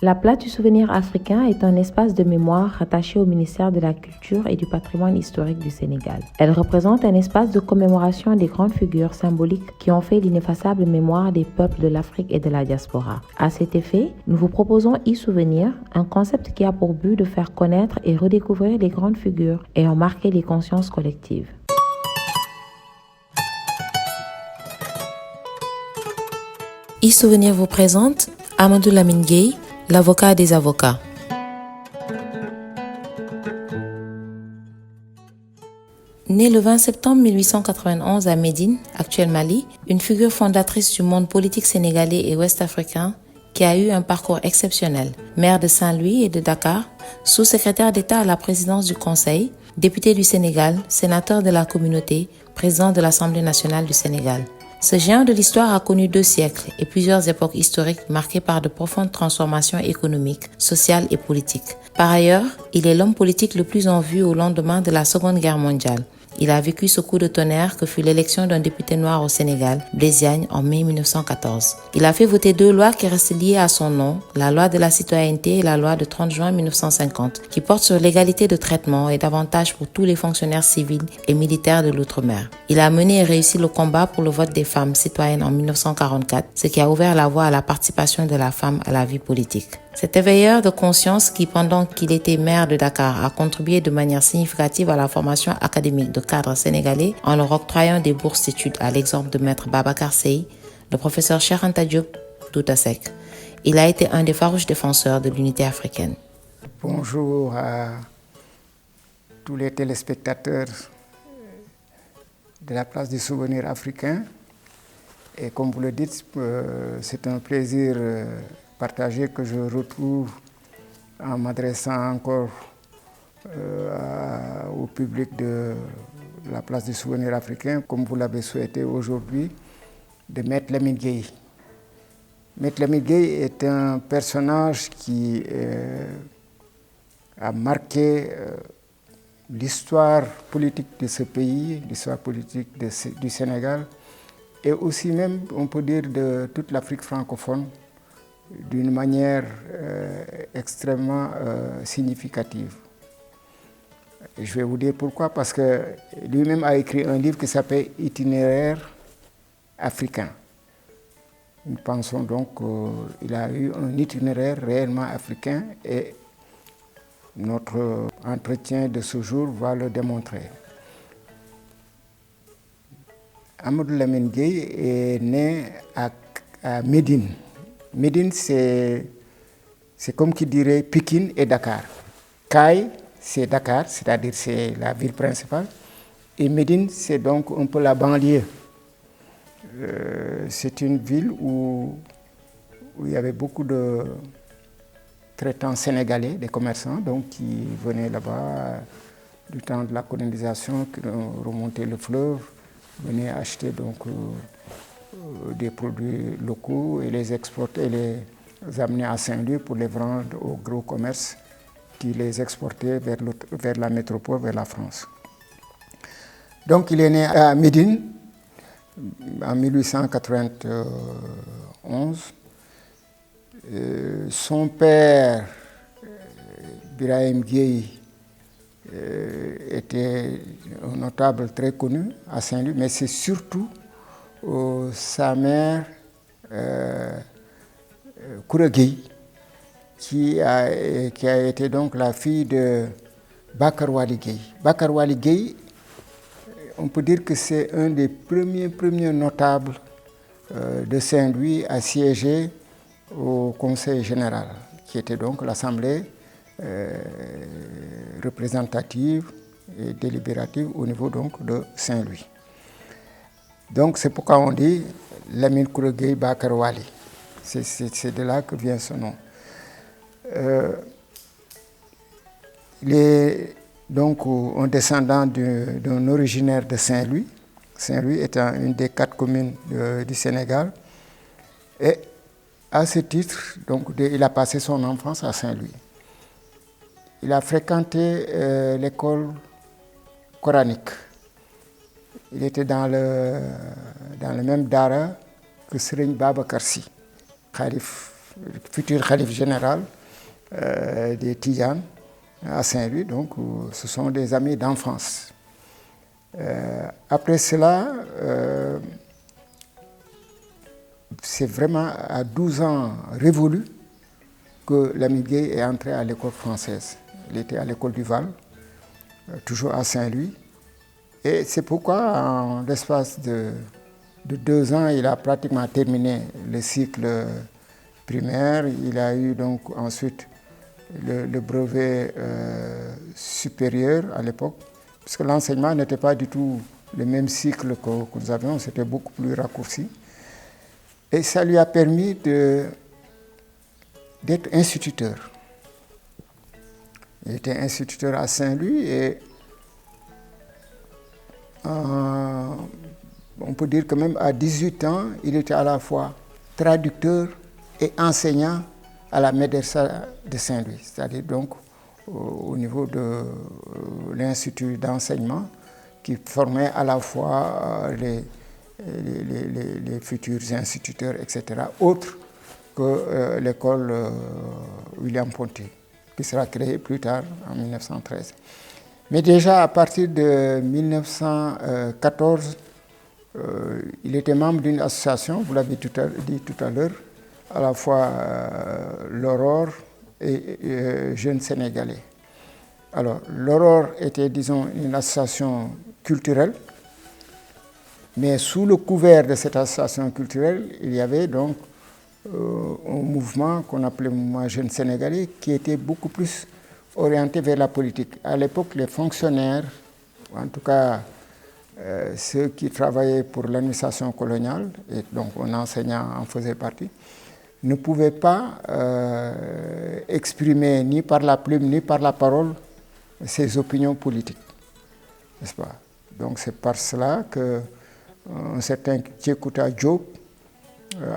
La place du souvenir africain est un espace de mémoire rattaché au ministère de la Culture et du Patrimoine historique du Sénégal. Elle représente un espace de commémoration des grandes figures symboliques qui ont fait l'ineffaçable mémoire des peuples de l'Afrique et de la diaspora. À cet effet, nous vous proposons e-souvenir, un concept qui a pour but de faire connaître et redécouvrir les grandes figures ayant marqué les consciences collectives. E-souvenir vous présente Amadou Lamine Gueye, l'avocat des avocats. Née le 20 septembre 1891 à Médine, actuel Mali, une figure fondatrice du monde politique sénégalais et ouest-africain qui a eu un parcours exceptionnel. Maire de Saint-Louis et de Dakar, sous-secrétaire d'État à la présidence du Conseil, député du Sénégal, sénateur de la communauté, président de l'Assemblée nationale du Sénégal. Ce géant de l'histoire a connu 2 siècles et plusieurs époques historiques marquées par de profondes transformations économiques, sociales et politiques. Par ailleurs, il est l'homme politique le plus en vue au lendemain de la Seconde Guerre mondiale. Il a vécu ce coup de tonnerre que fut l'élection d'un député noir au Sénégal, Blaise Diagne, en mai 1914. Il a fait voter 2 lois qui restent liées à son nom, la loi de la citoyenneté et la loi de 30 juin 1950, qui portent sur l'égalité de traitement et d'avantages pour tous les fonctionnaires civils et militaires de l'outre-mer. Il a mené et réussi le combat pour le vote des femmes citoyennes en 1944, ce qui a ouvert la voie à la participation de la femme à la vie politique. Cet éveilleur de conscience qui, pendant qu'il était maire de Dakar, a contribué de manière significative à la formation académique de cadres sénégalais en leur octroyant des bourses d'études à l'exemple de maître Babacar Seye, le professeur Cheikh Anta Diop d'Outasek. Il a été un des farouches défenseurs de l'unité africaine. Bonjour à tous les téléspectateurs de la place du souvenir africain. Et comme vous le dites, c'est un plaisir partagé que je retrouve en m'adressant encore au public de la place du souvenir africain, comme vous l'avez souhaité aujourd'hui, de Maître Lamine Gueye. Maître Lamine Gueye est un personnage qui a marqué l'histoire politique de ce pays, l'histoire politique du Sénégal, et aussi même, on peut dire, de toute l'Afrique francophone, d'une manière extrêmement significative. Et je vais vous dire pourquoi, parce que lui-même a écrit un livre qui s'appelle « Itinéraire africain ». Nous pensons donc qu'il a eu un itinéraire réellement africain et notre entretien de ce jour va le démontrer. Amadou Lamine Gueye est né à Médine. Médine, c'est comme qui dirait Pikine et Dakar. Kaay, c'est Dakar, c'est-à-dire c'est la ville principale. Et Médine, c'est donc un peu la banlieue. C'est une ville où il y avait beaucoup de traitants sénégalais, des commerçants, donc qui venaient là-bas du temps de la colonisation, qui ont remonté le fleuve, venaient acheter donc des produits locaux et les exporter, les amener à Saint-Louis pour les vendre au gros commerce qui les exportait vers la métropole, vers la France. Donc il est né à Médine en 1891. Son père, Birahim Gueye, était un notable très connu à Saint-Louis, mais c'est surtout sa mère, Koura Gueye, qui a été donc la fille de Bakar Wali Gueye. Bakar Wali Gueye, on peut dire que c'est un des premiers notables de Saint-Louis à siéger au Conseil général, qui était donc l'Assemblée représentative et délibérative au niveau donc de Saint-Louis. Donc c'est pourquoi on dit Lamine Koura Gueye Bakar Wali. C'est de là que vient ce nom. Il est donc un descendant d'un originaire de Saint-Louis. Saint-Louis étant une des 4 communes du Sénégal. Et à ce titre, donc, il a passé son enfance à Saint-Louis. Il a fréquenté l'école coranique. Il était dans le même dara que Serigne Babacar Sy, Khalif futur khalife général des Tidianes à Saint-Louis. Donc, ce sont des amis d'enfance. Après cela, c'est vraiment à 12 ans révolus que Lamine Gueye est entré à l'école française. Il était à l'école du Val, toujours à Saint-Louis. Et c'est pourquoi, en l'espace de 2 ans, il a pratiquement terminé le cycle primaire. Il a eu donc ensuite le brevet supérieur à l'époque, parce que l'enseignement n'était pas du tout le même cycle que nous avions, c'était beaucoup plus raccourci. Et ça lui a permis d'être instituteur. Il était instituteur à Saint-Louis et on peut dire que même à 18 ans, il était à la fois traducteur et enseignant à la Médersa de Saint-Louis, c'est-à-dire donc au niveau de l'institut d'enseignement qui formait à la fois les futurs instituteurs, etc., autres que l'école William Ponty, qui sera créée plus tard en 1913. Mais déjà à partir de 1914, il était membre d'une association, vous l'avez dit tout à l'heure, à la fois l'Aurore et Jeunes Sénégalais. Alors, l'Aurore était, disons, une association culturelle, mais sous le couvert de cette association culturelle, il y avait donc un mouvement qu'on appelait le mouvement Jeunes Sénégalais, qui était beaucoup plus orienté vers la politique. À l'époque, les fonctionnaires, en tout cas ceux qui travaillaient pour l'administration coloniale, et donc un enseignant en faisait partie, ne pouvaient pas exprimer ni par la plume ni par la parole ses opinions politiques, n'est-ce pas? Donc c'est par cela qu'un certain Tchekouta Diop,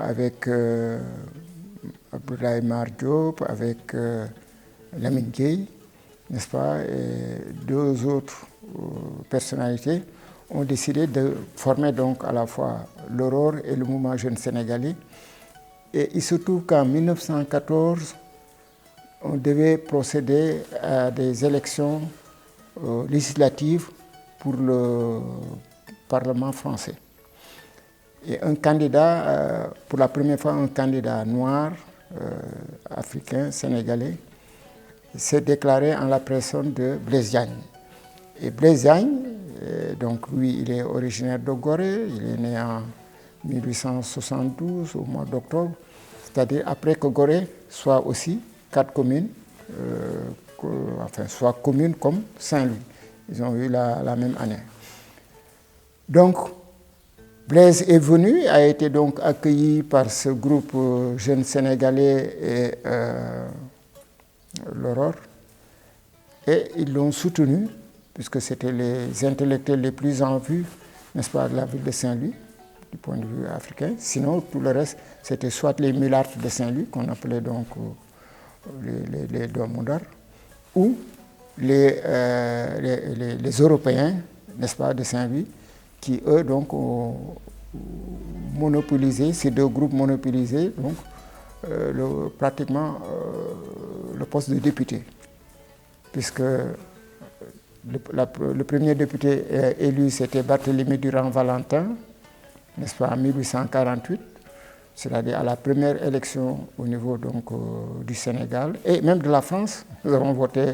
avec Abdoulaye Mar Diop, avec Lamine Gueye, n'est-ce pas, et 2 autres personnalités, ont décidé de former donc à la fois l'Aurore et le mouvement Jeunes Sénégalais. Et il se trouve qu'en 1914, on devait procéder à des élections législatives pour le Parlement français. Et un candidat, pour la première fois, un candidat noir, africain, sénégalais, s'est déclaré en la personne de Blaise Diagne. Et Blaise Diagne, donc lui, il est originaire de Gorée, il est né en 1872, au mois d'octobre, c'est-à-dire après que Gorée soit aussi 4 communes, soit communes comme Saint-Louis. Ils ont eu la même année. Donc, Blaise est venu, a été donc accueilli par ce groupe Jeunes Sénégalais et l'Aurore, et ils l'ont soutenu, puisque c'était les intellectuels les plus en vue, n'est-ce pas, de la ville de Saint-Louis, du point de vue africain. Sinon, tout le reste, c'était soit les mulâtres de Saint-Louis, qu'on appelait donc les Domodar, ou les Européens, n'est-ce pas, de Saint-Louis, qui, eux, donc, ont monopolisé, ces 2 groupes monopolisés, donc, pratiquement le poste de député, puisque le premier député élu, c'était Barthélemy Durand-Valentin, n'est-ce pas, en 1848, c'est-à-dire à la première élection au niveau donc, du Sénégal, et même de la France. Nous avons voté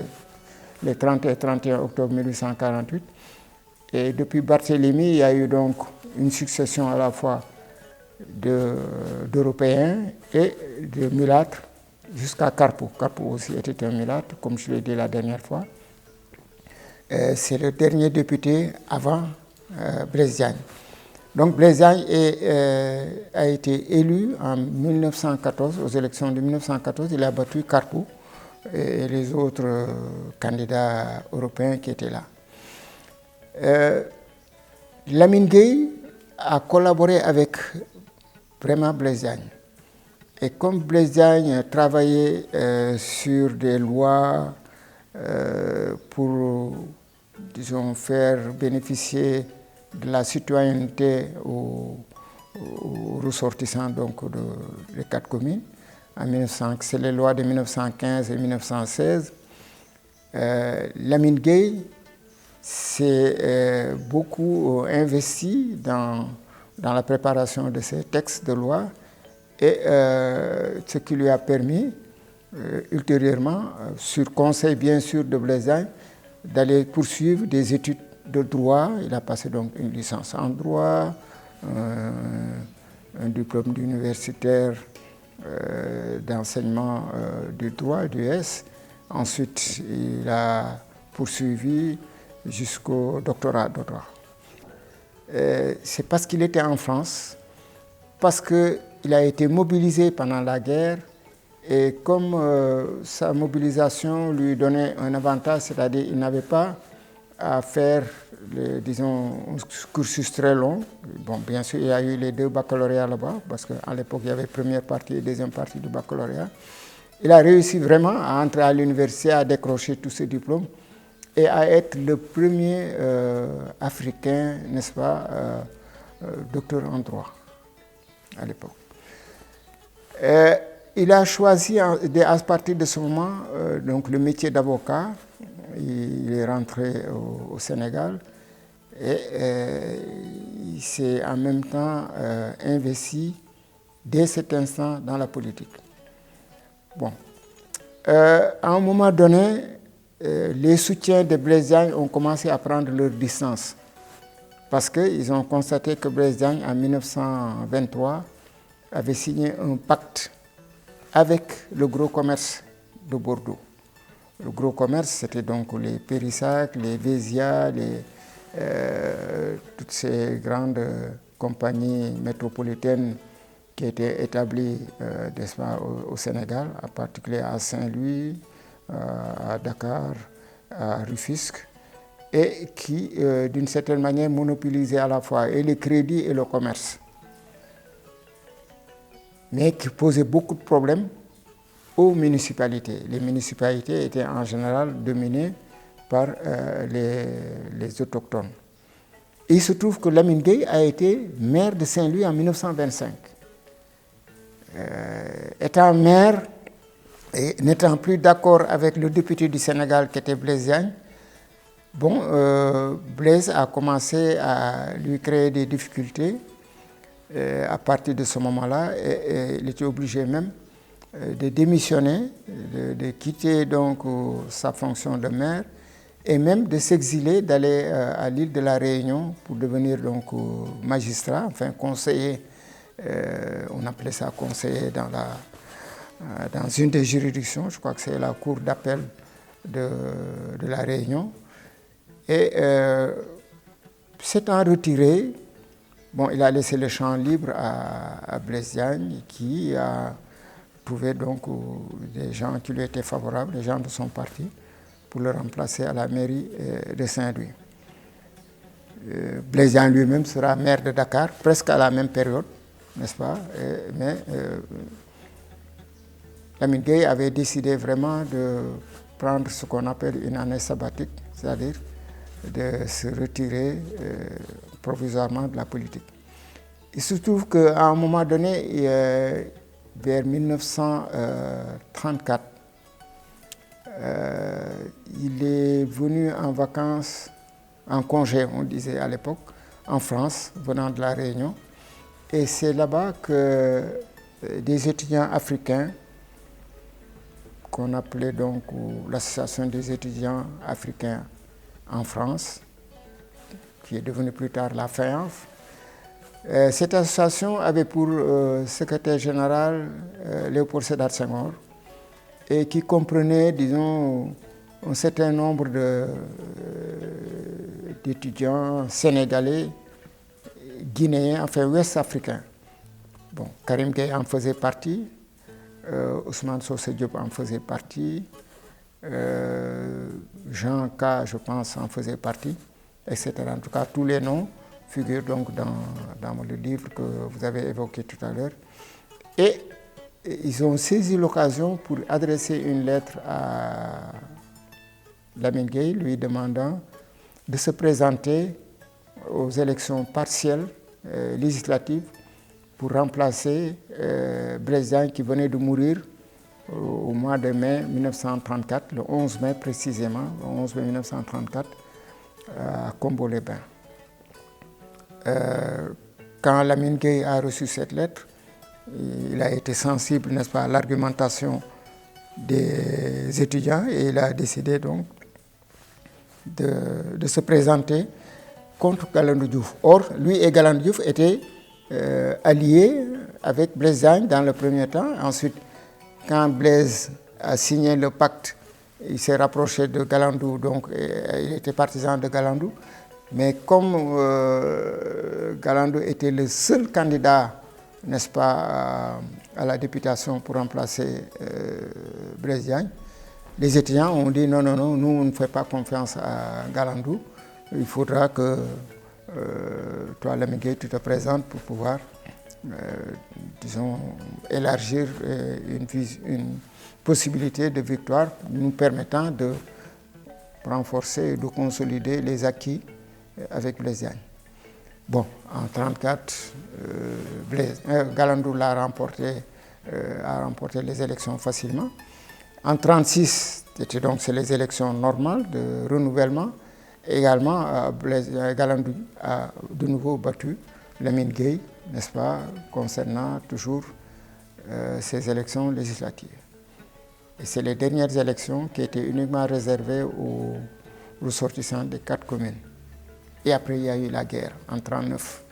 les 30 et 31 octobre 1848. Et depuis Barthélemy, il y a eu donc une succession à la fois d'Européens et de mulâtres jusqu'à Carpot. Carpot aussi était un mulâtre, comme je l'ai dit la dernière fois. C'est le dernier député avant Blaise Diagne. Donc Blaise Diagne a été élu en 1914, aux élections de 1914. Il a battu Carpot et les autres candidats européens qui étaient là. Lamine Gueye a collaboré avec vraiment Blaise Diagne. Et comme Blaise Diagne travaillait sur des lois pour, disons, faire bénéficier de la citoyenneté aux ressortissants donc, des 4 communes, en 1900, c'est les lois de 1915 et 1916. Lamine Gueye s'est beaucoup investi dans la préparation de ces textes de loi et ce qui lui a permis ultérieurement, sur conseil bien sûr de Blaise Diagne, d'aller poursuivre des études de droit. Il a passé donc une licence en droit, un diplôme d'universitaire d'enseignement du droit, d'US. Ensuite, il a poursuivi jusqu'au doctorat de droit. C'est parce qu'il était en France, parce qu'il a été mobilisé pendant la guerre, et comme sa mobilisation lui donnait un avantage, c'est-à-dire qu'il n'avait pas à faire, disons, un cursus très long. Bon, bien sûr, il y a eu les 2 baccalauréats là-bas, parce qu'à l'époque, il y avait première partie et deuxième partie du baccalauréat. Il a réussi vraiment à entrer à l'université, à décrocher tous ses diplômes et à être le premier Africain, n'est-ce pas, docteur en droit à l'époque. Il a choisi à partir de ce moment donc le métier d'avocat. Il est rentré au Sénégal et il s'est en même temps investi dès cet instant dans la politique. Bon. À un moment donné, les soutiens de Blaise Diagne ont commencé à prendre leur distance parce qu'ils ont constaté que Blaise Diagne, en 1923, avait signé un pacte avec le gros commerce de Bordeaux. Le gros commerce, c'était donc les Périssac, les Vésia, toutes ces grandes compagnies métropolitaines qui étaient établies au Sénégal, en particulier à Saint-Louis, à Dakar, à Rufisque, et qui, d'une certaine manière, monopolisaient à la fois et les crédits et le commerce, mais qui posaient beaucoup de problèmes aux municipalités. Les municipalités étaient en général dominées par les autochtones. Et il se trouve que Lamine Gueye a été maire de Saint-Louis en 1925. Étant maire et n'étant plus d'accord avec le député du Sénégal qui était Blaise Diagne, Blaise a commencé à lui créer des difficultés à partir de ce moment-là, et il était obligé même de démissionner, de quitter donc sa fonction de maire et même de s'exiler, d'aller à l'île de la Réunion pour devenir donc magistrat, enfin conseiller, on appelait ça conseiller dans une des juridictions, je crois que c'est la cour d'appel de la Réunion. Et s'étant retiré, il a laissé le champ libre à Blaise Diagne qui a trouvé donc des gens qui lui étaient favorables, des gens de son parti, pour le remplacer à la mairie de Saint-Louis. Blaise Diagne lui-même sera maire de Dakar, presque à la même période, n'est-ce pas? Mais Lamine Gueye avait décidé vraiment de prendre ce qu'on appelle une année sabbatique, c'est-à-dire de se retirer provisoirement de la politique. Il se trouve qu'à un moment donné, vers 1934, il est venu en vacances, en congé, on disait à l'époque, en France, venant de la Réunion. Et c'est là-bas que des étudiants africains, qu'on appelait donc l'association des étudiants africains en France, qui est devenue plus tard la FAIANF. Cette association avait pour secrétaire général Léopold Sédar Senghor et qui comprenait, disons, un certain nombre d'étudiants sénégalais, guinéens, enfin ouest-africains. Karim Gueye en faisait partie, Ousmane Socé Diop en faisait partie, Jean K, je pense, en faisait partie, etc. En tout cas, tous les noms figurent donc dans le livre que vous avez évoqué tout à l'heure. Et ils ont saisi l'occasion pour adresser une lettre à Lamine Gueye, lui demandant de se présenter aux élections partielles législatives pour remplacer Blaise Diagne qui venait de mourir au mois de mai 1934, le 11 mai précisément, le 11 mai 1934, à Combo-les-Bains. Quand Lamine Gueye a reçu cette lettre, il a été sensible, n'est-ce pas, à l'argumentation des étudiants et il a décidé donc de se présenter contre Galandou Diouf. Or, lui et Galandou Diouf étaient alliés avec Blaise Diagne dans le premier temps. Ensuite, quand Blaise a signé le pacte, il s'est rapproché de Galandou, donc il était partisan de Galandou. Mais comme Galandou était le seul candidat, n'est-ce pas, à la députation pour remplacer Blaise Diagne, les étudiants ont dit non, nous on ne fait pas confiance à Galandou. Il faudra que toi, Lamine Gueye, tu te présentes pour pouvoir, disons, élargir une possibilité de victoire nous permettant de renforcer et de consolider les acquis avec Blaise Diagne. Bon, en 1934, Galandou a remporté les élections facilement. En 1936, c'est les élections normales de renouvellement. Également, Galandou a de nouveau battu Lamine Gueye, n'est-ce pas, concernant toujours ces élections législatives. Et c'est les dernières élections qui étaient uniquement réservées aux ressortissants des 4 communes. Et après, il y a eu la guerre en 1939.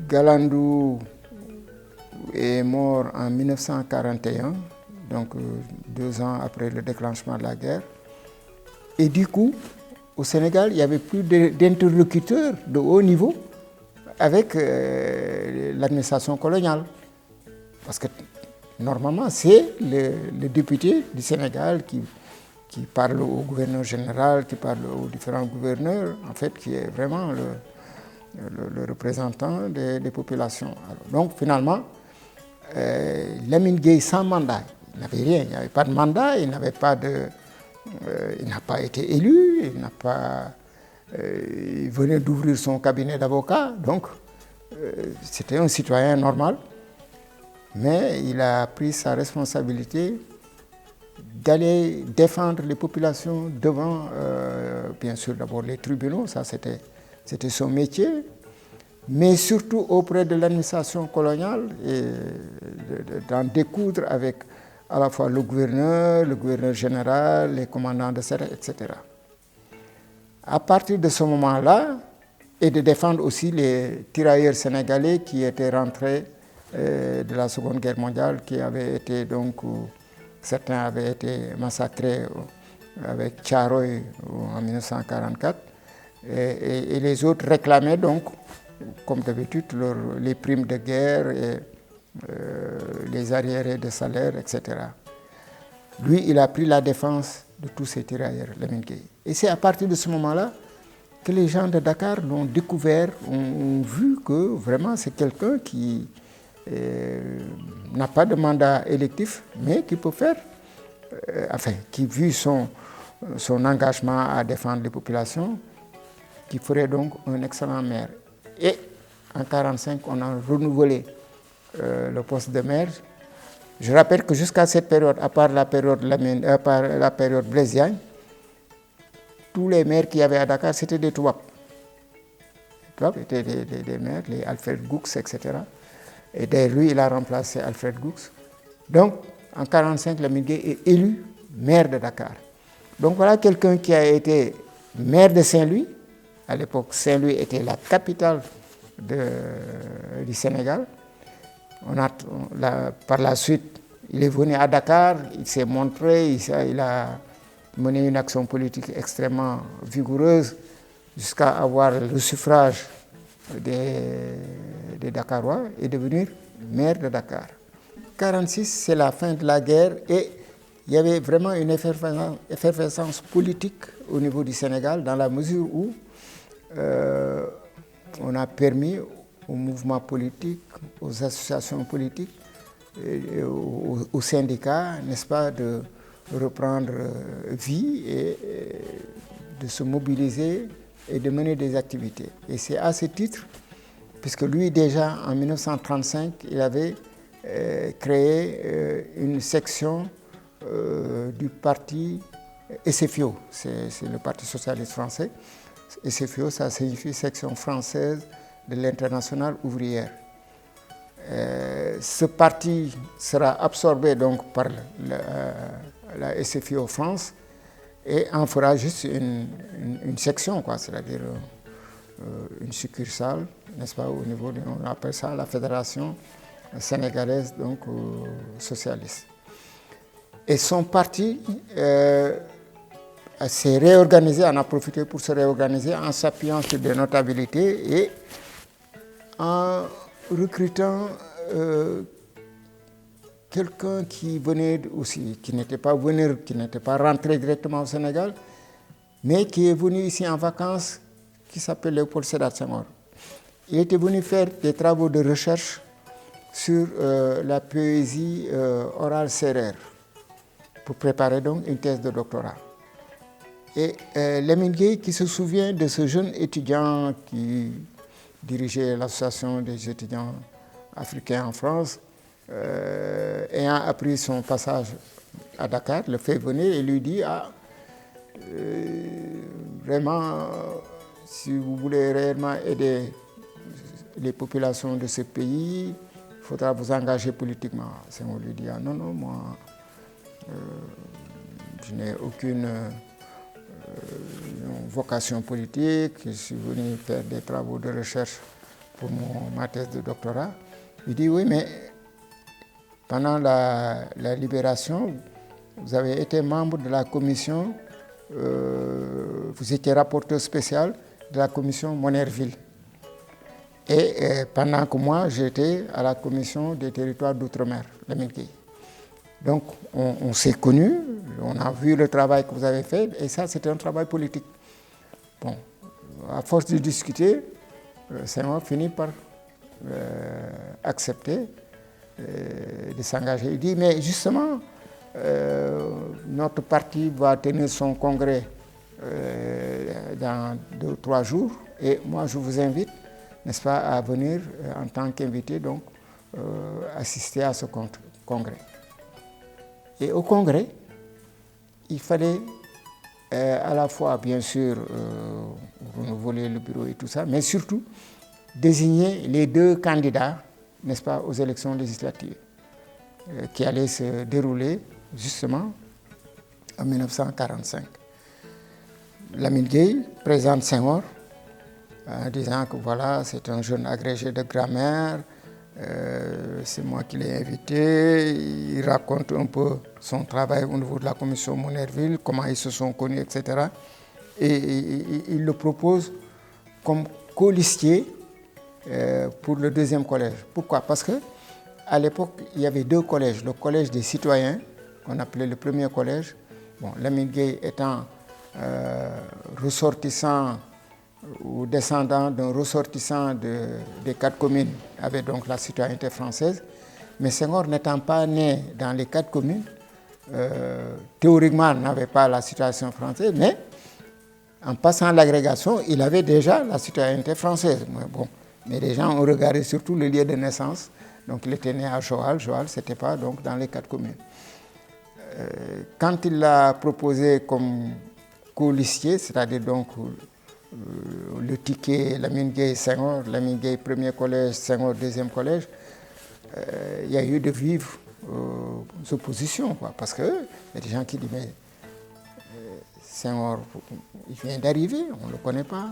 Galandou est mort en 1941, donc 2 ans après le déclenchement de la guerre. Et du coup, au Sénégal, il n'y avait plus d'interlocuteurs de haut niveau avec l'administration coloniale. Parce que normalement, c'est le député du Sénégal qui parle au gouverneur général, qui parle aux différents gouverneurs, en fait, qui est vraiment le représentant des populations. Alors, donc, finalement, Lamine Gueye sans mandat, il n'avait rien, il n'y avait pas de mandat, il n'a pas été élu, il venait d'ouvrir son cabinet d'avocat, donc c'était un citoyen normal, mais il a pris sa responsabilité d'aller défendre les populations devant, bien sûr, d'abord les tribunaux, ça c'était son métier, mais surtout auprès de l'administration coloniale et d'en découdre avec à la fois le gouverneur général, les commandants de cercle, etc. À partir de ce moment-là, et de défendre aussi les tirailleurs sénégalais qui étaient rentrés de la Seconde Guerre mondiale, qui avaient été donc, certains avaient été massacrés avec Thiaroye en 1944, et les autres réclamaient donc, comme d'habitude, les primes de guerre et les arriérés de salaire, etc. Lui, il a pris la défense de tous ces tirailleurs, Lamine Gueye. Et c'est à partir de ce moment-là que les gens de Dakar l'ont découvert, ont vu que vraiment c'est quelqu'un qui n'a pas de mandat électif, mais qui peut faire, qui vu son engagement à défendre les populations, qui ferait donc un excellent maire. Et en 1945, on a renouvelé le poste de maire. Je rappelle que jusqu'à cette période, à part la période Blaise Diagne, tous les maires qu'il y avait à Dakar, c'était des Touaregs. Les Touaregs étaient des maires, les Alfred Goux, etc. Et d'ailleurs, lui, il a remplacé Alfred Goux. Donc, en 1945, Lamine Gueye est élu maire de Dakar. Donc voilà quelqu'un qui a été maire de Saint-Louis. À l'époque, Saint-Louis était la capitale du Sénégal. Par la suite, il est venu à Dakar, il s'est montré, il a mené une action politique extrêmement vigoureuse jusqu'à avoir le suffrage des Dakarois et devenir maire de Dakar. 1946, c'est la fin de la guerre et il y avait vraiment une effervescence politique au niveau du Sénégal dans la mesure où on a permis aux mouvements politiques, aux associations politiques, aux syndicats, n'est-ce pas, de reprendre vie et de se mobiliser et de mener des activités. Et c'est à ce titre puisque lui déjà en 1935, il avait créé une section du parti SFIO, c'est le Parti socialiste français. SFIO, ça signifie section française de l'Internationale ouvrière. Ce parti sera absorbé donc par la SFIO France et en fera juste une section, quoi, c'est-à-dire une succursale, n'est-ce pas, au niveau on appelle ça la Fédération sénégalaise donc socialiste. Et son parti s'est réorganisé, en a profité pour se réorganiser en s'appuyant sur des notabilités et en recrutant quelqu'un qui venait aussi, qui n'était pas rentré directement au Sénégal, mais qui est venu ici en vacances, qui s'appelle Léopold Sédar Senghor. Il était venu faire des travaux de recherche sur la poésie orale sérère pour préparer donc une thèse de doctorat. Et Lamine Gueye, qui se souvient de ce jeune étudiant qui dirigeait l'association des étudiants africains en France, ayant appris son passage à Dakar, le fait venir et lui dit vraiment, si vous voulez réellement aider les populations de ce pays, il faudra vous engager politiquement. On lui dit non, moi, je n'ai aucune vocation politique, je suis venu faire des travaux de recherche pour ma thèse de doctorat. Il dit oui, mais pendant la libération, vous avez été membre de la commission, vous étiez rapporteur spécial de la commission Monnerville. Et pendant que moi, j'étais à la commission des territoires d'outre-mer, Lamine Gueye. Donc, on s'est connus, on a vu le travail que vous avez fait, et ça, c'était un travail politique. Bon, à force de discuter, Senghor finit par accepter de s'engager. Il dit, mais justement, notre parti va tenir son congrès dans 2 ou 3 jours, et moi, je vous invite, n'est-ce pas, à venir en tant qu'invité, donc, assister à ce congrès. Et au congrès, il fallait à la fois, bien sûr, renouveler le bureau et tout ça, mais surtout désigner les 2 candidats, n'est-ce pas, aux élections législatives qui allaient se dérouler justement en 1945. Lamine Gueye présente Senghor en disant que voilà, c'est un jeune agrégé de grammaire, c'est moi qui l'ai invité, il raconte un peu son travail au niveau de la commission Monnerville, comment ils se sont connus, etc. Et il le propose comme colistier pour le 2e collège. Pourquoi? Parce qu'à l'époque, il y avait 2 collèges. Le collège des citoyens, qu'on appelait le premier collège. Bon, Lamine Gueye étant ressortissant ou descendant d'un ressortissant des 4 communes, avait donc la citoyenneté française. Mais Senghor n'étant pas né dans les 4 communes, théoriquement n'avait pas la citoyenneté française, mais en passant l'agrégation, il avait déjà la citoyenneté française. Mais les gens ont regardé surtout le lieu de naissance. Donc il était né à Joal. Joal, ce n'était pas donc dans les 4 communes. Quand il l'a proposé comme colistier, c'est-à-dire donc le ticket Lamine Gueye Senghor, Lamine Gueye premier collège, Senghor deuxième collège, il y a eu de vives oppositions, quoi, parce qu'il y a des gens qui disent mais Senghor, il vient d'arriver, on ne le connaît pas,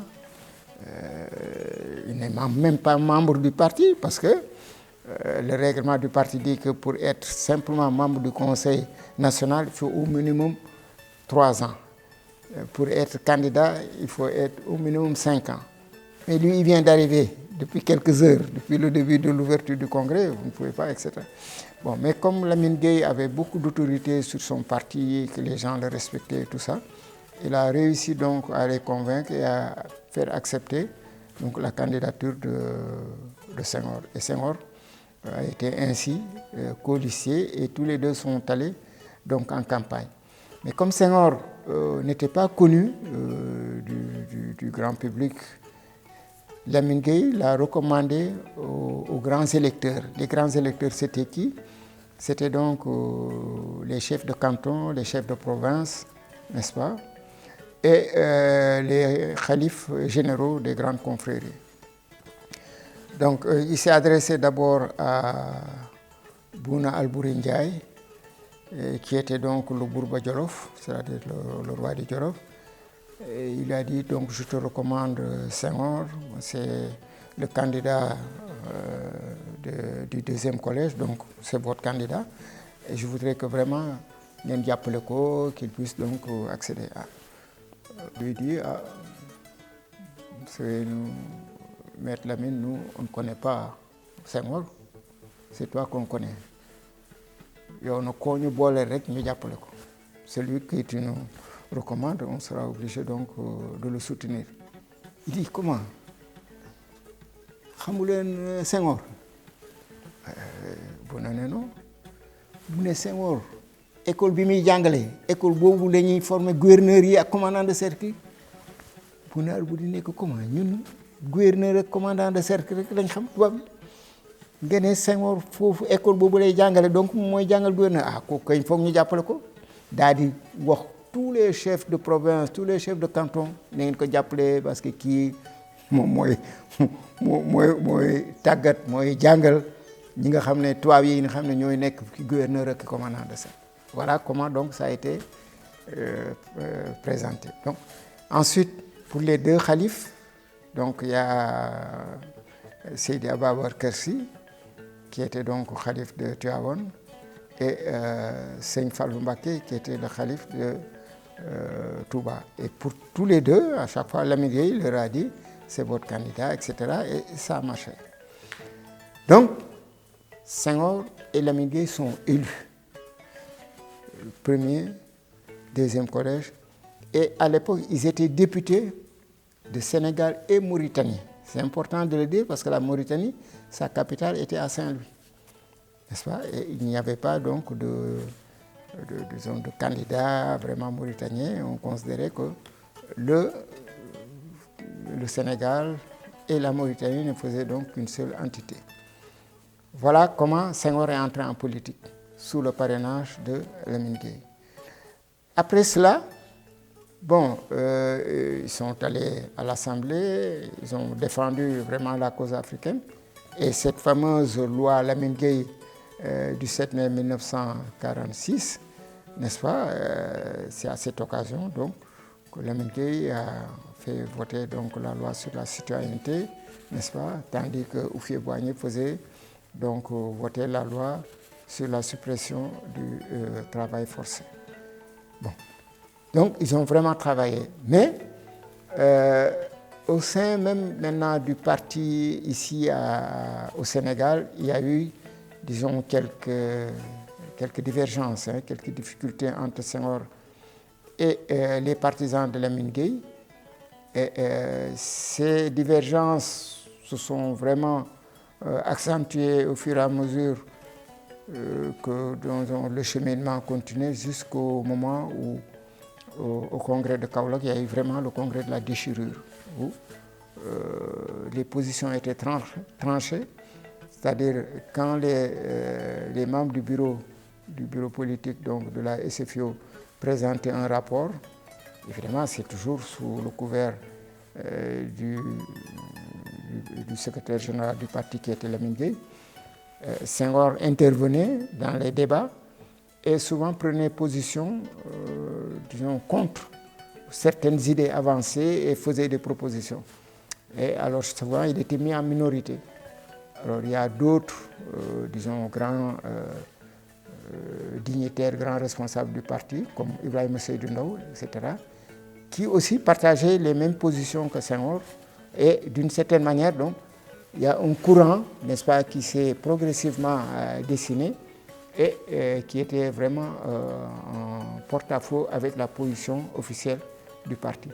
il n'est même pas membre du parti, parce que le règlement du parti dit que pour être simplement membre du Conseil national, il faut au minimum 3 ans. Pour être candidat, il faut être au minimum 5 ans. Mais lui, il vient d'arriver depuis quelques heures, depuis le début de l'ouverture du congrès, vous ne pouvez pas, etc. Bon, mais comme Lamine Gueye avait beaucoup d'autorité sur son parti, que les gens le respectaient et tout ça, il a réussi donc à les convaincre et à faire accepter donc, la candidature de Senghor. Et Senghor a été ainsi colistier et tous les 2 sont allés donc en campagne. Mais comme Senghor n'était pas connu du grand public, Lamine Gueye l'a recommandé aux grands électeurs. Les grands électeurs, c'était qui? C'était donc les chefs de canton, les chefs de province, n'est-ce pas? Et les khalifes généraux des grandes confréries. Donc il s'est adressé d'abord à Bouna Albouri Ndiaye, qui était donc le Bourba Djolof, c'est-à-dire le roi de Djolof. Et il a dit, donc je te recommande Senghor, c'est le candidat du deuxième collège, donc c'est votre candidat. Et je voudrais que vraiment, qu'il puisse donc accéder à. Lui dit, Maître Lamine, nous, on ne connaît pas Senghor, c'est toi qu'on connaît. Celui que tu nous recommandes, on sera obligé donc de le soutenir. Il dit, comment? Xamulen Senghor? Non. Mu Senghor, école bi muy jàngale, école boobu la ñuy former gouverneur yi ak commandant de cercle. Bu naar bu di nekk comment ñun gouverneur ak commandant de cercle rek lañ xam tubaab bi. Ngeen Senghor foofu école boobu lay jàngale donc mooy jàngal gouverneur kooku kay foog ñu jàppale ko. Daal di wax tous les chefs de province, tous les chefs de canton na ngeen ko jàppale parce que kii moom mooy tàggat mooy jàngal ñi nga xam ne tubaab yi nga xam ne ñooy nekk gouverneur ak commandant de cercle. Voilà comment donc ça a été présenté. Donc, ensuite, pour les deux khalifes, donc il y a Seydi Ababacar Kersi, qui était donc khalife de Tivaouane, et Seigne Fallou Mbacké, qui était le khalife de Touba. Et pour tous les deux, à chaque fois, Lamine Gueye leur a dit, c'est votre candidat, etc. Et ça a marché. Donc, Senghor et Lamine Gueye sont élus. Le premier, deuxième collège. Et à l'époque, ils étaient députés de Sénégal et Mauritanie. C'est important de le dire parce que la Mauritanie, sa capitale était à Saint-Louis. N'est-ce pas? Et il n'y avait pas donc de candidat vraiment mauritanien. On considérait que le Sénégal et la Mauritanie ne faisaient donc qu'une seule entité. Voilà comment Senghor est entré en politique, sous le parrainage de Lamine Gueye. Après cela, ils sont allés à l'Assemblée, ils ont défendu vraiment la cause africaine. Et cette fameuse loi Lamine Gueye du 7 mai 1946, n'est-ce pas, c'est à cette occasion donc, que Lamine Gueye a fait voter donc, la loi sur la citoyenneté, n'est-ce pas, tandis que Houphouët-Boigny faisait donc voter la loi sur la suppression du travail forcé. Bon. Donc, ils ont vraiment travaillé. Mais, au sein même maintenant du parti ici au Sénégal, il y a eu, disons, quelques divergences, quelques difficultés entre Senghor et les partisans de Lamine Gueye. Et ces divergences se sont vraiment accentuées au fur et à mesure que le cheminement continuait jusqu'au moment où, au congrès de Kaolack, il y a eu vraiment le congrès de la déchirure, où les positions étaient tranchées, c'est-à-dire quand les membres du bureau politique donc de la SFIO présentaient un rapport, évidemment c'est toujours sous le couvert du secrétaire général du parti qui était Lamine Gueye. Senghor intervenait dans les débats et souvent prenait position, disons, contre certaines idées avancées et faisait des propositions. Et alors souvent, il était mis en minorité. Alors il y a d'autres, disons, grands dignitaires, grands responsables du parti, comme Ibrahima Seydou Ndao, etc., qui aussi partageaient les mêmes positions que Senghor. Et d'une certaine manière, donc, il y a un courant, n'est-ce pas, qui s'est progressivement dessiné et qui était vraiment en porte-à-faux avec la position officielle du parti.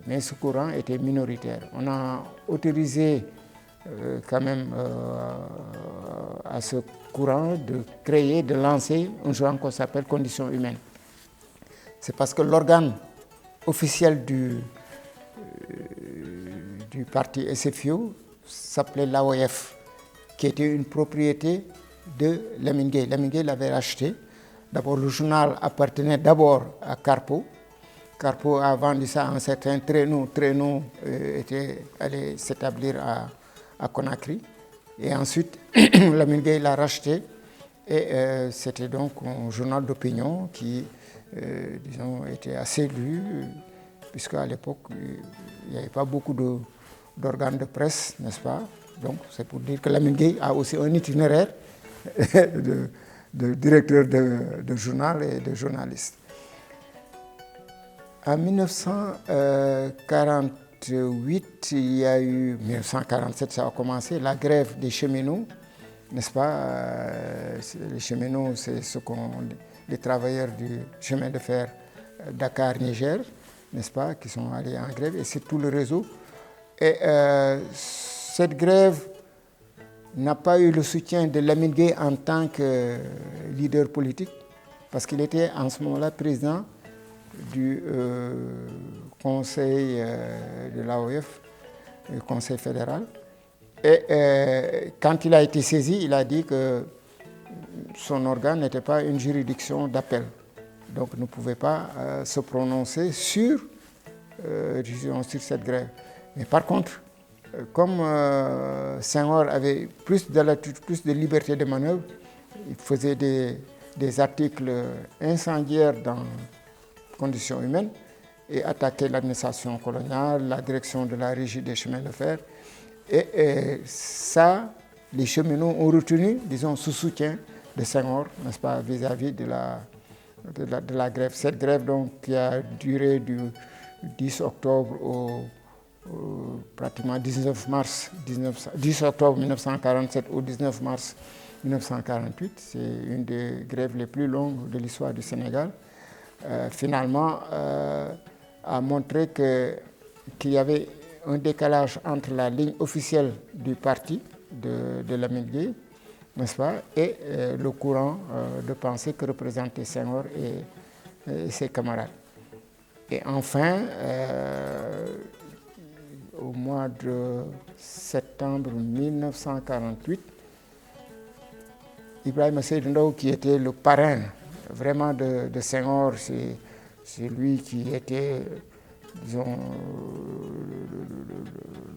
Mais ce courant était minoritaire. On a autorisé quand même à ce courant de créer, de lancer un journal qu'on s'appelle Conditions humaines. C'est parce que l'organe officiel du parti SFIO s'appelait l'AOF, qui était une propriété de Lamine Gueye. Lamine Gueye l'avait racheté. D'abord, le journal appartenait d'abord à Carpo. Carpo a vendu ça à un certain Trénou. Trénou était allé s'établir à Conakry. Et ensuite, Lamine Gueye l'a racheté. Et c'était donc un journal d'opinion qui, disons, était assez lu, puisqu'à l'époque, il n'y avait pas beaucoup d'organes de presse, n'est-ce pas? Donc, c'est pour dire que Lamine Gueye a aussi un itinéraire de directeur de journal et de journaliste. En 1948, il y a eu, 1947, ça a commencé, la grève des cheminots, n'est-ce pas? Les cheminots, c'est les travailleurs du chemin de fer Dakar-Niger, n'est-ce pas, qui sont allés en grève, et c'est tout le réseau. Et cette grève n'a pas eu le soutien de Lamine Gueye en tant que leader politique, parce qu'il était en ce moment-là président du conseil de l'AOF, le conseil fédéral. Et quand il a été saisi, il a dit que son organe n'était pas une juridiction d'appel. Donc ne pouvait pas se prononcer sur cette grève. Mais par contre, comme Senghor avait plus de latitude, plus de liberté de manœuvre, il faisait des articles incendiaires dans conditions humaines et attaquait l'administration coloniale, la direction de la régie des chemins de fer. Et ça, les cheminots ont retenu, disons, ce soutien de Senghor, n'est-ce pas, vis-à-vis de la grève. Cette grève, donc, qui a duré du 10 octobre au pratiquement 10 octobre 1947 au 19 mars 1948, c'est une des grèves les plus longues de l'histoire du Sénégal, finalement a montré qu'il y avait un décalage entre la ligne officielle du parti de Lamine Gueye, n'est-ce pas, et le courant de pensée que représentaient Senghor et ses camarades. Et enfin, au mois de septembre 1948, Ibrahima Seydou Ndao, qui était le parrain vraiment de Senghor, c'est lui qui était, disons,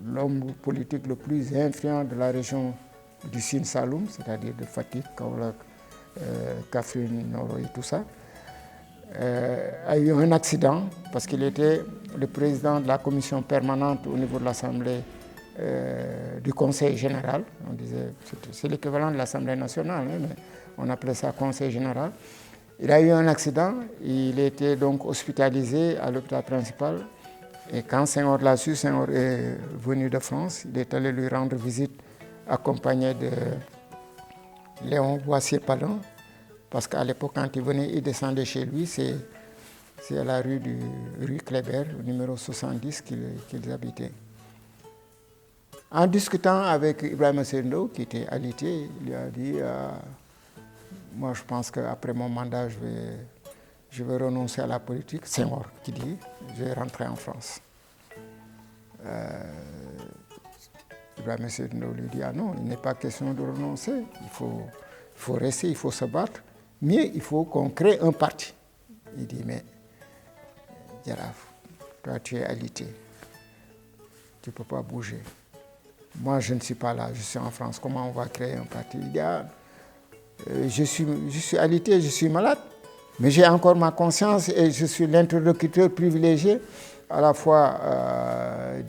l'homme politique le plus influent de la région du Sine Saloum, c'est-à-dire de Fatick, Kaolack, Kaffrine, Nioro et tout ça, a eu un accident parce qu'il était le président de la commission permanente au niveau de l'Assemblée du Conseil général. On disait, c'est l'équivalent de l'Assemblée nationale, hein, mais on appelait ça Conseil général. Il a eu un accident, il était donc hospitalisé à l'hôpital principal. Et quand Senghor l'a su, Senghor est venu de France, il est allé lui rendre visite accompagné de Léon Boissier-Palin, parce qu'à l'époque, quand il venait, il descendait chez lui, c'est à la rue Kléber, au numéro 70, qu'ils habitaient. En discutant avec Ibrahima Seydou Ndao, qui était alité, il lui a dit moi je pense qu'après mon mandat, je vais renoncer à la politique. Senghor qui dit, je vais rentrer en France. Ibrahima Seydou Ndao lui dit, ah non, il n'est pas question de renoncer, il faut rester, il faut se battre, mais il faut qu'on crée un parti. Il dit, mais Jaraf, toi tu es alité, tu ne peux pas bouger. Moi je ne suis pas là, je suis en France, comment on va créer un parti? Il dit, ah, je suis alité, je suis malade, mais j'ai encore ma conscience et je suis l'interlocuteur privilégié à la fois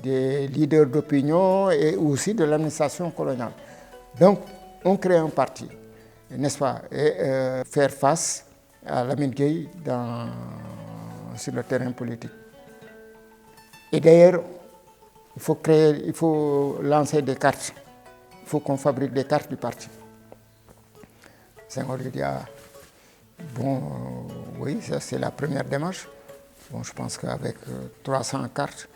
des leaders d'opinion et aussi de l'administration coloniale. Donc, on crée un parti, n'est-ce pas, et faire face à Lamine Gueye sur le terrain politique. Et d'ailleurs, il faut lancer des cartes, il faut qu'on fabrique des cartes du parti. Senghor lui dit, ah, bon, oui, ça c'est la première démarche. Bon, je pense qu'avec 300 cartes,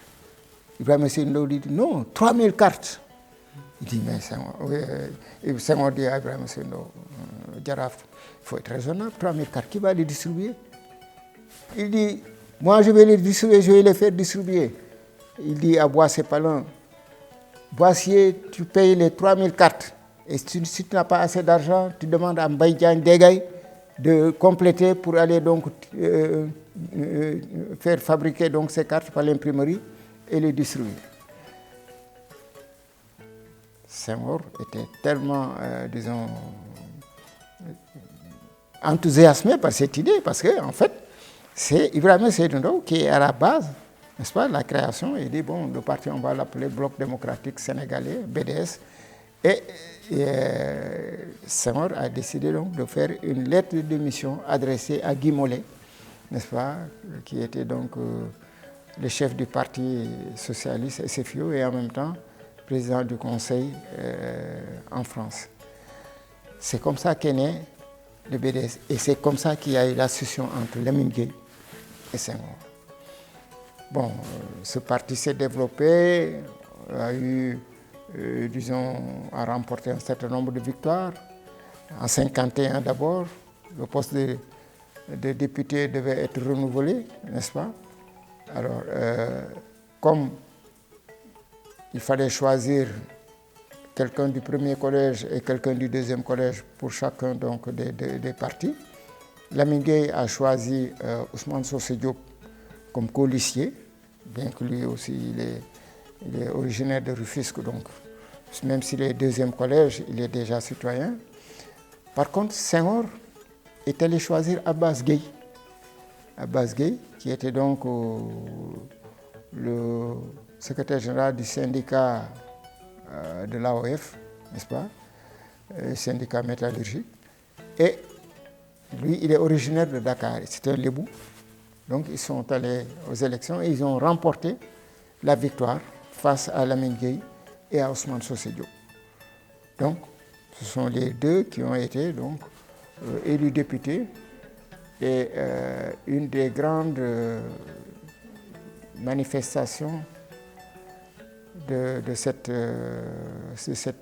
Ibrahima Seydou Ndao dit, non, 3000 cartes. Il dit, mais Senghor dit à Ibrahima Seydou Ndao, Jaraf, il faut être raisonnable, 3000 cartes, qui va les distribuer? Il dit, moi je vais les distribuer, je vais les faire distribuer. Il dit à Boissier-Palin, Boissier, tu payes les 3000 cartes. Et si tu n'as pas assez d'argent, tu demandes à Mbaye Diagne Dégay de compléter pour aller donc faire fabriquer donc ces cartes par l'imprimerie et les distribuer. Senghor était tellement, disons, enthousiasmé par cette idée, parce que en fait, c'est Ibrahima Seydou Ndaw qui est à la base, n'est-ce pas, la création. Il dit, bon, le parti, on va l'appeler Bloc démocratique sénégalais, BDS. Et Senghor a décidé donc de faire une lettre de démission adressée à Guy Mollet, n'est-ce pas, qui était donc le chef du parti socialiste SFIO et en même temps président du conseil en France. C'est comme ça qu'est né le BDS et c'est comme ça qu'il y a eu la scission entre Lamine Gueye et Senghor. Bon, ce parti s'est développé, a remporté un certain nombre de victoires. En 1951 d'abord, le poste de député devait être renouvelé, n'est-ce pas? Alors, comme il fallait choisir quelqu'un du premier collège et quelqu'un du deuxième collège pour chacun donc, des partis, Lamine Gueye a choisi Ousmane Socé Diop comme colistier, bien que lui aussi il est originaire de Rufisque, donc même s'il est deuxième collège, il est déjà citoyen. Par contre, Senghor est allé choisir Abbas Gueye. Abbas Gueye, qui était donc le secrétaire général du syndicat de l'AOF, n'est-ce pas, syndicat métallurgique. Et lui, il est originaire de Dakar, c'est un Lébou. Donc ils sont allés aux élections et ils ont remporté la victoire face à Lamine Gueye et à Ousmane Socé Diop. Donc ce sont les deux qui ont été donc élus députés et une des grandes manifestations de cette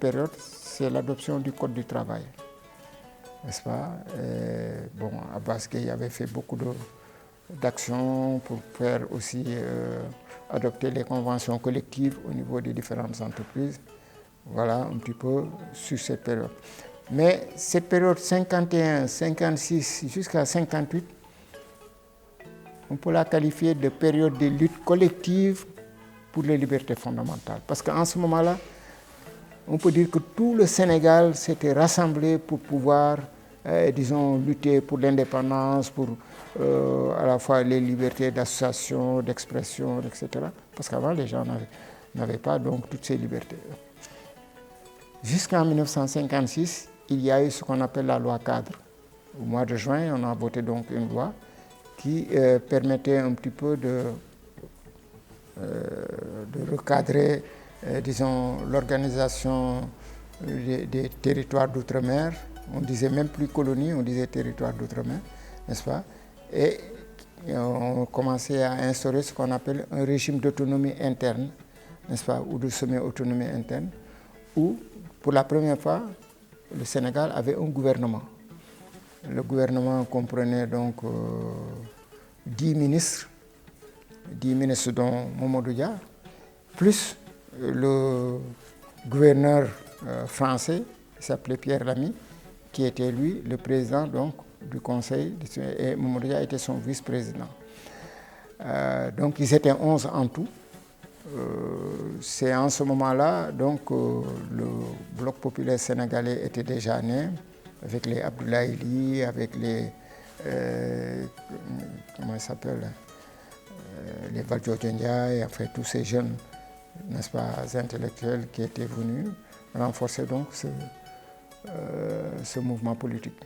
période, c'est l'adoption du Code du travail, n'est-ce pas? Bon, Abbas Gueye avait fait beaucoup d'actions pour faire aussi adopter les conventions collectives au niveau des différentes entreprises. Voilà un petit peu sur cette période. Mais cette période 51, 56 jusqu'à 58, on peut la qualifier de période de lutte collective pour les libertés fondamentales. Parce qu'en ce moment-là, on peut dire que tout le Sénégal s'était rassemblé pour pouvoir, disons, lutter pour l'indépendance, pour à la fois les libertés d'association, d'expression, etc. Parce qu'avant, les gens n'avaient pas donc toutes ces libertés. Jusqu'en 1956, il y a eu ce qu'on appelle la loi cadre. Au mois de juin, on a voté donc une loi qui permettait un petit peu de recadrer, disons, l'organisation des territoires d'outre-mer. On disait même plus colonie, on disait territoire d'outre-mer, n'est-ce pas? Et on commençait à instaurer ce qu'on appelle un régime d'autonomie interne, n'est-ce pas, ou de semi-autonomie interne, où, pour la première fois, le Sénégal avait un gouvernement. Le gouvernement comprenait donc 10 ministres dont Mamadou Dia, plus le gouverneur français, qui s'appelait Pierre Lamy, qui était lui le président donc, du conseil, et Mamadou Dia était son vice-président. Donc ils étaient 11 en tout. C'est en ce moment-là donc le bloc populaire sénégalais était déjà né, avec les Abdoulaye Ly, avec les comment il s'appelle, les Valdiodio Ndiaye, enfin tous ces jeunes, n'est-ce pas, intellectuels qui étaient venus renforcer donc ce mouvement politique.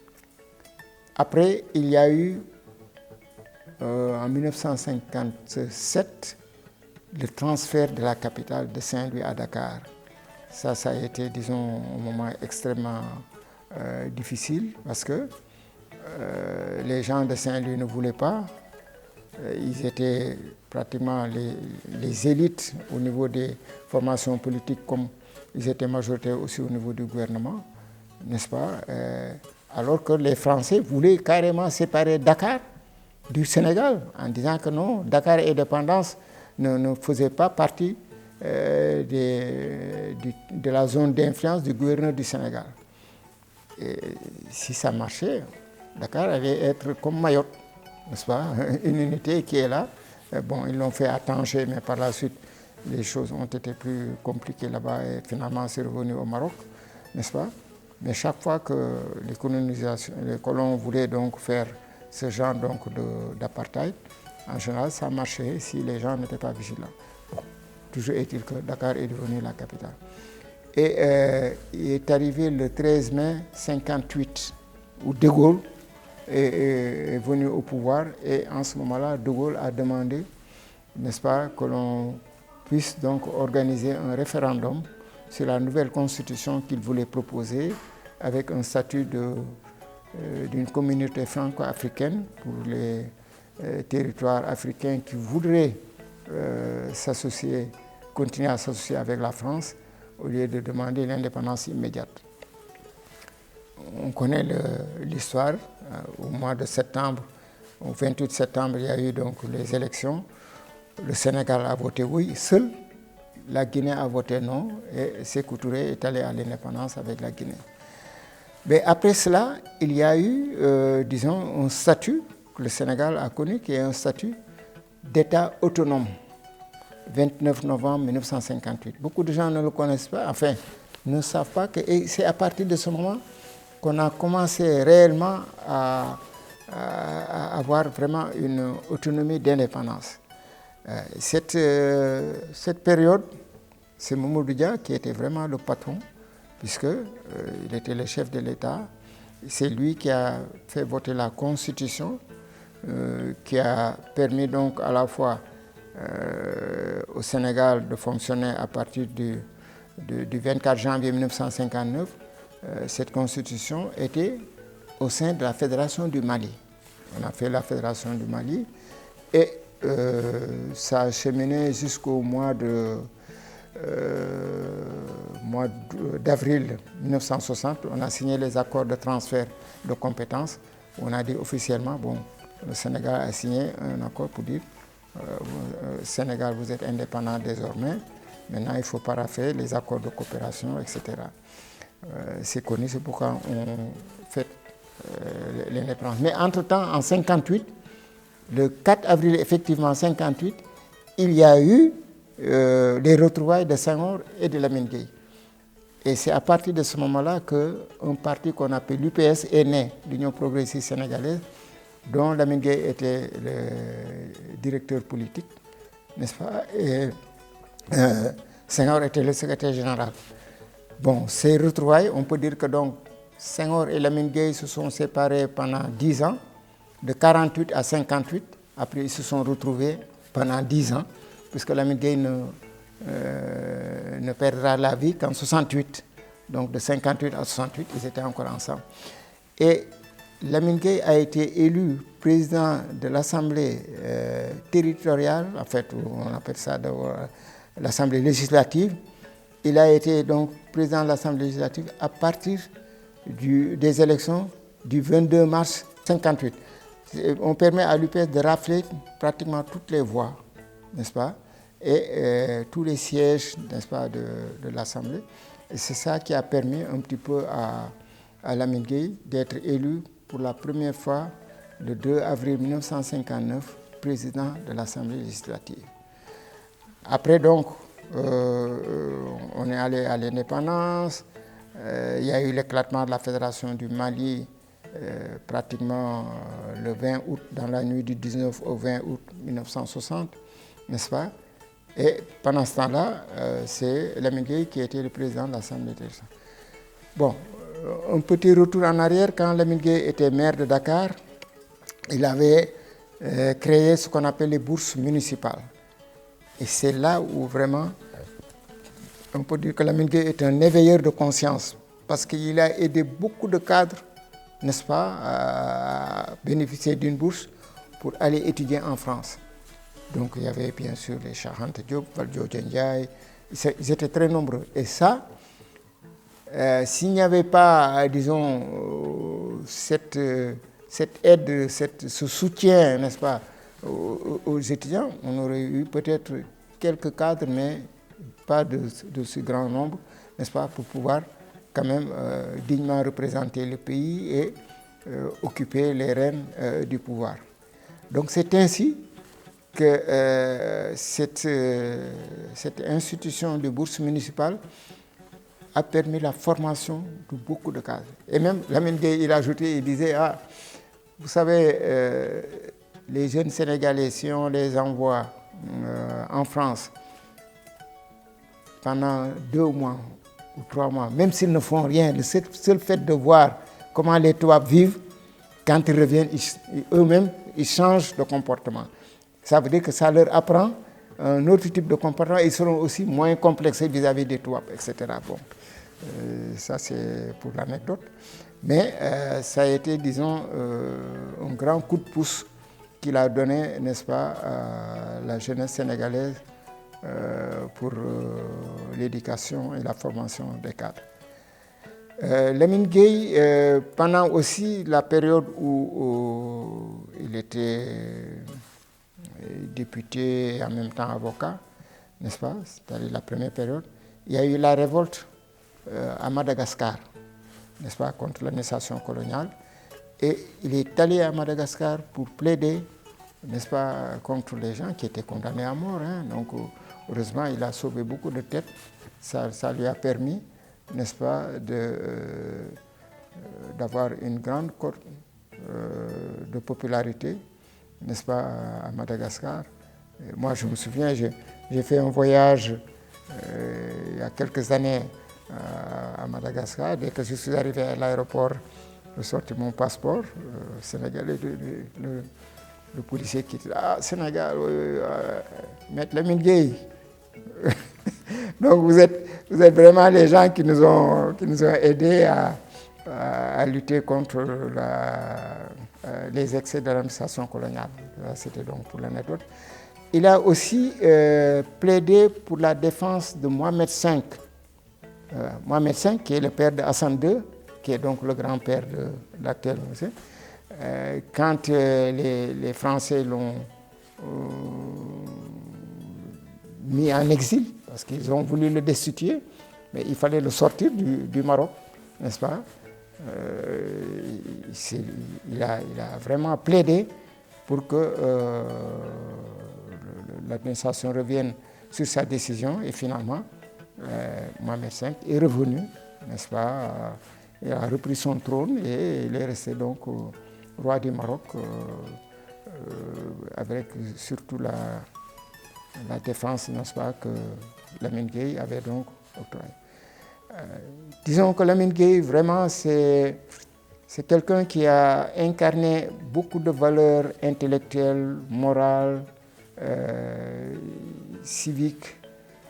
Après, il y a eu en 1957 le transfert de la capitale de Saint-Louis à Dakar. Ça a été, disons, un moment extrêmement difficile parce que les gens de Saint-Louis ne voulaient pas. Ils étaient pratiquement les élites au niveau des formations politiques, comme ils étaient majoritaires aussi au niveau du gouvernement, n'est-ce pas? Alors que les Français voulaient carrément séparer Dakar du Sénégal en disant que non, Dakar indépendance ne faisait pas partie de la zone d'influence du gouverneur du Sénégal. Et si ça marchait, Dakar allait être comme Mayotte, n'est-ce pas? Une unité qui est là. Bon, ils l'ont fait à Tanger, mais par la suite, les choses ont été plus compliquées là-bas et finalement c'est revenu au Maroc, n'est-ce pas? Mais chaque fois que les colons voulaient donc faire ce genre donc d'apartheid, en général ça marchait si les gens n'étaient pas vigilants. Bon, toujours est-il que Dakar est devenu la capitale. Et il est arrivé le 13 mai 1958 où De Gaulle est venu au pouvoir et en ce moment-là, De Gaulle a demandé, n'est-ce pas, que l'on puisse donc organiser un référendum sur la nouvelle constitution qu'il voulait proposer avec un statut d'une communauté franco-africaine pour les territoires africains qui voudraient continuer à s'associer avec la France au lieu de demander l'indépendance immédiate. On connaît l'histoire. Au mois de septembre, au 28 septembre, il y a eu donc les élections. Le Sénégal a voté oui, seul. La Guinée a voté non et Sékou Touré est allé à l'indépendance avec la Guinée. Mais après cela, il y a eu, disons, un statut que le Sénégal a connu, qui est un statut d'État autonome, 29 novembre 1958. Beaucoup de gens ne le connaissent pas, enfin, ne savent pas que c'est à partir de ce moment qu'on a commencé réellement à avoir vraiment une autonomie d'indépendance. Cette période, c'est Mamadou Dia qui était vraiment le patron, puisqu'il était le chef de l'État. C'est lui qui a fait voter la Constitution, qui a permis donc à la fois au Sénégal de fonctionner à partir du 24 janvier 1959. Cette constitution était au sein de la Fédération du Mali. On a fait la Fédération du Mali et ça a cheminé jusqu'au mois d'avril 1960. On a signé les accords de transfert de compétences. On a dit officiellement, bon, le Sénégal a signé un accord pour dire Sénégal, vous êtes indépendant désormais. Maintenant, il faut parapher les accords de coopération, etc. C'est connu, c'est pourquoi on fait l'indépendance. Mais entre-temps, en 1958, le 4 avril, effectivement, 1958, il y a eu les retrouvailles de Senghor et de Lamine Gueye. Et c'est à partir de ce moment-là qu'un parti qu'on appelle l'UPS est né, l'Union progressiste sénégalaise, dont Lamine Gueye était le directeur politique, n'est-ce pas? Et Senghor était le secrétaire général. Bon, ces retrouvailles, on peut dire que donc Senghor et Lamine Gueye se sont séparés pendant 10 ans, de 48 à 58. Après, ils se sont retrouvés pendant 10 ans, puisque Lamine Gueye ne perdra la vie qu'en 68. Donc de 58 à 68, ils étaient encore ensemble. Et Lamine Gueye a été élu président de l'Assemblée territoriale, en fait, on appelle ça l'Assemblée législative. Il a été donc président de l'Assemblée législative à partir des élections du 22 mars 1958. On permet à l'UPS de rafler pratiquement toutes les voix, n'est-ce pas, et tous les sièges, n'est-ce pas, de l'Assemblée. Et c'est ça qui a permis un petit peu à Lamine Gueye d'être élu pour la première fois le 2 avril 1959 président de l'Assemblée législative. Après donc, on est allé à l'indépendance. Il y a eu l'éclatement de la Fédération du Mali pratiquement le 20 août, dans la nuit du 19 au 20 août 1960, n'est-ce pas? Et pendant ce temps-là, c'est Lamine Gueye qui était le président de l'Assemblée législative. Bon, un petit retour en arrière, quand Lamine Gueye était maire de Dakar, il avait créé ce qu'on appelle les bourses municipales. Et c'est là où vraiment, on peut dire que Lamine Gueye est un éveilleur de conscience, parce qu'il a aidé beaucoup de cadres, n'est-ce pas, à bénéficier d'une bourse pour aller étudier en France. Donc il y avait bien sûr les Cheikh Anta Diop, Valdiodio Ndiaye, ils étaient très nombreux. Et ça, s'il n'y avait pas, disons, cette aide, ce soutien, n'est-ce pas, aux étudiants, on aurait eu peut-être quelques cadres, mais pas de si grand nombre, n'est-ce pas, pour pouvoir quand même dignement représenter le pays et occuper les rênes du pouvoir. Donc c'est ainsi que cette institution de bourse municipale a permis la formation de beaucoup de cadres. Et même Lamine Gueye, il a ajouté, il disait, vous savez, les jeunes Sénégalais, si on les envoie en France pendant 2 mois ou 3 mois, même s'ils ne font rien, le seul fait de voir comment les Touaregs vivent, quand ils reviennent, eux-mêmes, ils changent de comportement. Ça veut dire que ça leur apprend un autre type de comportement. Ils seront aussi moins complexés vis-à-vis des Touaregs, etc. Bon, ça c'est pour l'anecdote. Mais ça a été, disons, un grand coup de pouce qu'il a donné, n'est-ce pas, à la jeunesse sénégalaise pour l'éducation et la formation des cadres. Lamine Gueye, pendant aussi la période où il était député et en même temps avocat, n'est-ce pas, c'est-à-dire la première période, il y a eu la révolte à Madagascar, n'est-ce pas, contre l'administration coloniale. Et il est allé à Madagascar pour plaider, n'est-ce pas, contre les gens qui étaient condamnés à mort. Donc, heureusement, il a sauvé beaucoup de têtes. Ça lui a permis, n'est-ce pas, d'avoir une grande cote de popularité, n'est-ce pas, à Madagascar. Et moi, je me souviens, j'ai fait un voyage il y a quelques années à Madagascar. Dès que je suis arrivé à l'aéroport, je sortis mon passeport sénégalais. Le policier qui dit « Sénégal, Maître Lamine Gueye ». Donc vous êtes vraiment les gens qui nous ont aidés à lutter contre les excès de l'administration coloniale. C'était donc pour l'anecdote. Il a aussi plaidé pour la défense de Mohamed V. Mohamed V, qui est le père de Hassan II, qui est donc le grand-père de l'actuel monsieur. Quand les Français l'ont mis en exil, parce qu'ils ont voulu le destituer, mais il fallait le sortir du Maroc, n'est-ce pas? Il a vraiment plaidé pour que l'administration revienne sur sa décision et finalement, Mohamed V est revenu, n'est-ce pas? Il a repris son trône et il est resté donc roi du Maroc avec surtout la défense, n'est-ce pas, que Lamine Gueye avait donc octroyée. Disons que Lamine Gueye, vraiment, c'est quelqu'un qui a incarné beaucoup de valeurs intellectuelles, morales, civiques,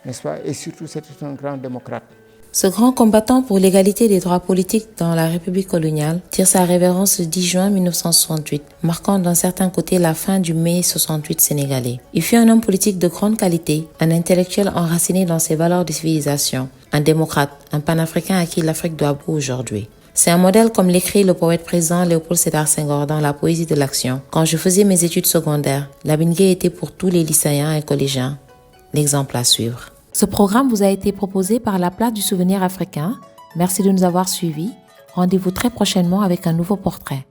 n'est-ce pas? Et surtout, c'était un grand démocrate. Ce grand combattant pour l'égalité des droits politiques dans la République coloniale tire sa révérence le 10 juin 1968, marquant d'un certain côté la fin du mai 68 sénégalais. Il fut un homme politique de grande qualité, un intellectuel enraciné dans ses valeurs de civilisation, un démocrate, un panafricain à qui l'Afrique doit beaucoup aujourd'hui. C'est un modèle comme l'écrit le poète président Léopold Sédar Senghor dans La poésie de l'action. Quand je faisais mes études secondaires, Lamine Gueye était pour tous les lycéens et collégiens l'exemple à suivre. Ce programme vous a été proposé par la Place du Souvenir africain. Merci de nous avoir suivis. Rendez-vous très prochainement avec un nouveau portrait.